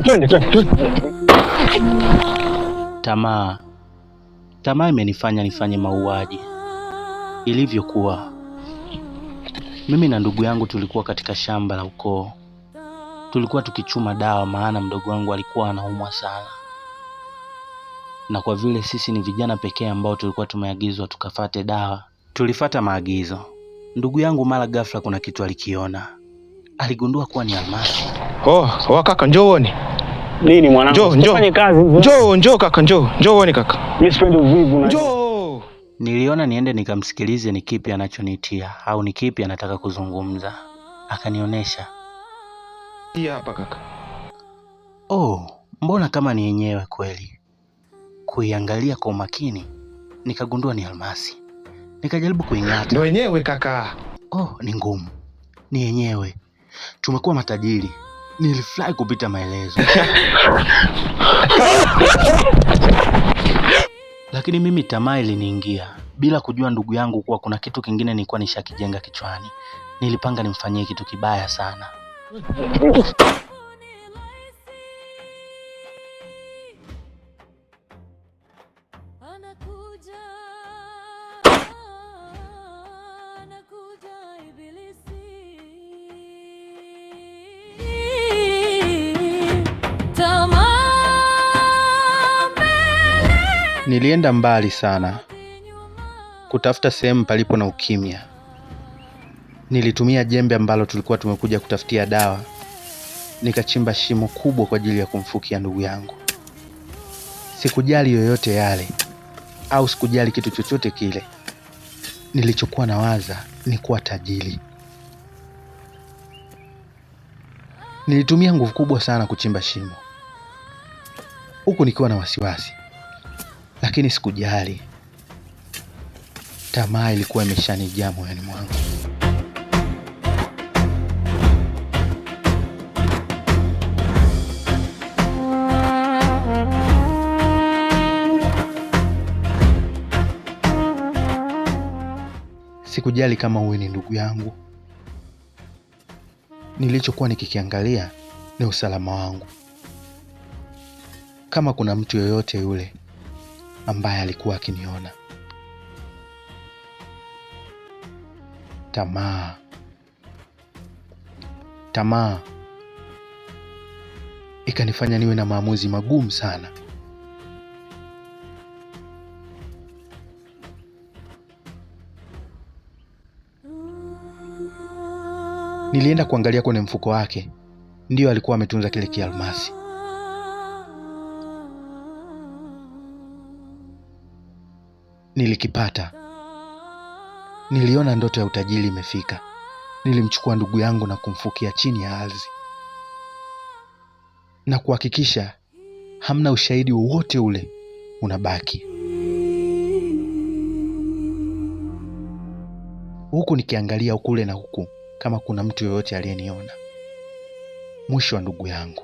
Twende. Tamaa imenifanya nifanye mauaji. Ilivyokuwa, mimi na ndugu yangu tulikuwa katika shamba la ukoo. Tulikuwa tukichuma dawa, maana mdogo wangu alikuwa anaumwa sana. Na kwa vile sisi ni vijana pekee ambao tulikuwa tumeagizwa tukafate dawa, tulifata maagizo. Ndugu yangu mara ghafla kuna kitu alikiona. Aligundua kuwa ni almasi. Oh, kaka njoo uone. Nini mwanangu? Usifanye kazi. Njoo kaka, njoo uone kaka. Mimi sipendi uvivu na. Njoo. Niliona niende nikamsikilize ni kipi anachonitia au ni kipi anataka kuzungumza. Akanionyesha. Hii hapa kaka. Oh, mbona kama ni yenyewe kweli. Kuiangalia kwa umakini nikagundua ni almasi. Nikajaribu kuing'ata. Ndio yenyewe kaka. Oh, ni ngumu. Ni yenyewe. Tumekuwa matajiri. Nilifurahi kupita maelezo. Lakini mimi tamaa iliniingia. Bila kujua ndugu yangu kuwa kuna kitu kingine nilikuwa nishakijenga kichwani. Nilipanga nimfanyie kitu kibaya sana. Nilienda mbali sana kutafuta sehemu palipo na ukimya. Nilitumia jembe ambalo tulikuwa tumekuja kutafutia dawa. Nikachimba shimo kubwa kwa ajili ya kumfukia ndugu yangu. Sikujali yoyote yale au sikujali kitu chochote kile. Nilichokuwa nawaza ni kuwa tajiri. Nilitumia nguvu kubwa sana kuchimba shimo, huku nikiwa na wasiwasi. Lakini sikujali. Tamaa ilikuwa imeshanijaa moyoni mwangu. Sikujali kama huyu ni ndugu yangu. Nilichokuwa nikikiangalia ni usalama wangu. Kama kuna mtu yoyote yule ambaye alikuwa akiniona. Tamaa ikanifanya niwe na maamuzi magumu sana. Nilienda kuangalia kwenye mfuko wake. Ndio alikuwa ametunza kile kialmasi. Nilikipata. Niliona ndoto ya utajiri imefika. Nilimchukua ndugu yangu na kumfukia chini ya ardhi, na kuhakikisha hamna ushahidi wowote ule unabaki. Huku nikiangalia kule na huku kama kuna mtu yoyote aliyeniona. Mwisho wa ndugu yangu.